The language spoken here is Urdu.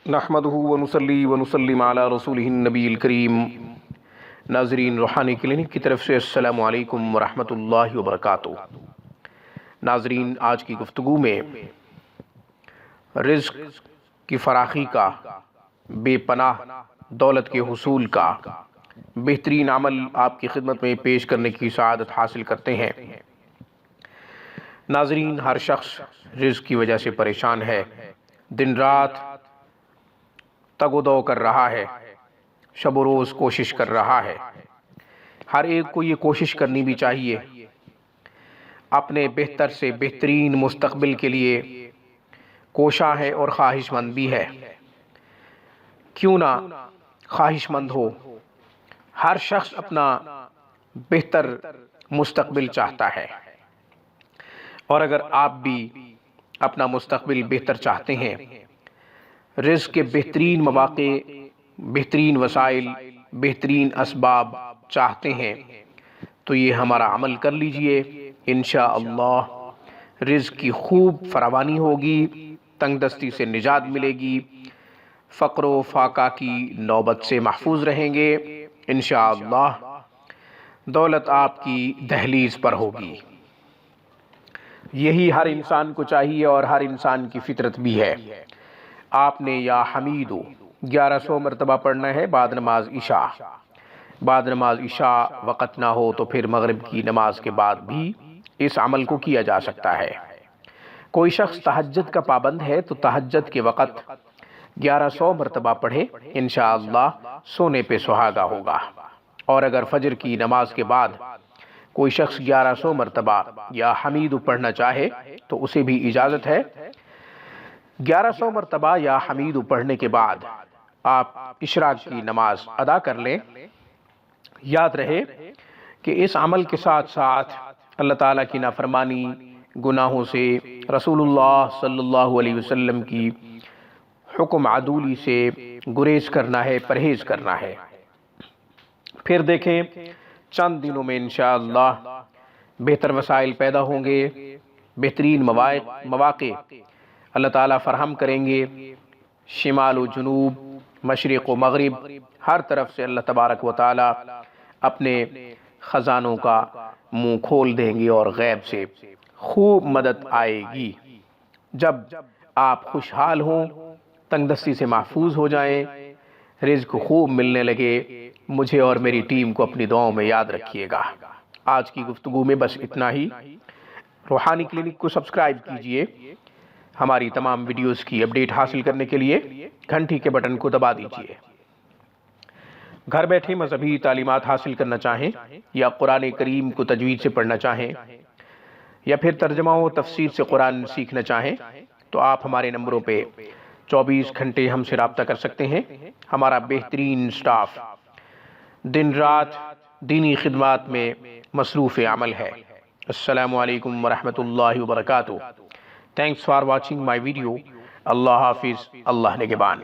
نحمدہ ونصلی ونسلم علی رسولہ النبی الکریم۔ ناظرین، روحانی کلینک کی طرف سے السلام علیکم ورحمۃ اللہ وبرکاتہ۔ ناظرین، آج کی گفتگو میں رزق کی فراخی کا، بے پناہ دولت کے حصول کا بہترین عمل آپ کی خدمت میں پیش کرنے کی سعادت حاصل کرتے ہیں۔ ناظرین، ہر شخص رزق کی وجہ سے پریشان ہے، دن رات تگ و دو کر رہا ہے، شب و روز کوشش کر رہا ہے۔ ہر ایک کو یہ کوشش کرنی بھی چاہیے، اپنے بہتر سے بہترین مستقبل کے لیے کوشاں ہے اور خواہش مند بھی ہے۔ کیوں نہ خواہش مند ہو، ہر شخص اپنا بہتر مستقبل چاہتا ہے، اور اگر آپ بھی اپنا مستقبل بہتر چاہتے ہیں، رزق کے بہترین مواقع، بہترین وسائل، بہترین اسباب چاہتے ہیں، تو یہ ہمارا عمل کر لیجئے۔ انشاءاللہ رزق کی خوب فراوانی ہوگی، تنگ دستی سے نجات ملے گی، فقر و فاقہ کی نوبت سے محفوظ رہیں گے، انشاءاللہ دولت آپ کی دہلیز پر ہوگی۔ یہی ہر انسان کو چاہیے اور ہر انسان کی فطرت بھی ہے۔ آپ نے یا حمیدو 1100 مرتبہ پڑھنا ہے بعد نماز عشاء۔ بعد نماز عشاء وقت نہ ہو تو پھر مغرب کی نماز کے بعد بھی اس عمل کو کیا جا سکتا ہے۔ کوئی شخص تہجد کا پابند ہے تو تہجد کے وقت 1100 مرتبہ پڑھے، انشاءاللہ سونے پہ سہاگا ہوگا۔ اور اگر فجر کی نماز کے بعد کوئی شخص 1100 مرتبہ یا حمیدو پڑھنا چاہے تو اسے بھی اجازت ہے۔ 1100 مرتبہ یا حمیدو پڑھنے کے بعد آپ اشراق کی نماز ادا کر لیں۔ یاد رہے کہ اس عمل کے ساتھ ساتھ اللہ تعالیٰ کی نافرمانی، گناہوں سے، رسول اللہ صلی اللہ علیہ وسلم کی حکم عدولی سے گریز کرنا ہے، پرہیز کرنا ہے۔ پھر دیکھیں چند دنوں میں انشاءاللہ بہتر وسائل پیدا ہوں گے، بہترین مواقع اللہ تعالیٰ فراہم کریں گے۔ شمال و جنوب، مشرق و مغرب، ہر طرف سے اللہ تبارک و تعالیٰ اپنے خزانوں کا منہ کھول دیں گے اور غیب سے خوب مدد آئے گی۔ جب آپ خوشحال ہوں، تنگ دستی سے محفوظ ہو جائیں، رزق خوب ملنے لگے، مجھے اور میری ٹیم کو اپنی دعاؤں میں یاد رکھیے گا۔ آج کی گفتگو میں بس اتنا ہی۔ روحانی کلینک کو سبسکرائب کیجئے۔ ہماری تمام ویڈیوز کی اپڈیٹ حاصل کرنے کے لیے گھنٹی کے بٹن کو دبا دیجئے۔ گھر بیٹھے مذہبی تعلیمات حاصل کرنا چاہیں یا قرآن کریم کو تجوید سے پڑھنا چاہیں یا پھر ترجمہ و تفسیر سے قرآن سیکھنا چاہیں تو آپ ہمارے نمبروں پہ 24 گھنٹے ہم سے رابطہ کر سکتے ہیں۔ ہمارا بہترین سٹاف دن رات دینی خدمات میں مصروف عمل ہے۔ السلام علیکم ورحمۃ اللہ وبرکاتہ۔ Thanks for watching my video. اللہ حافظ، اللہ نگہبان۔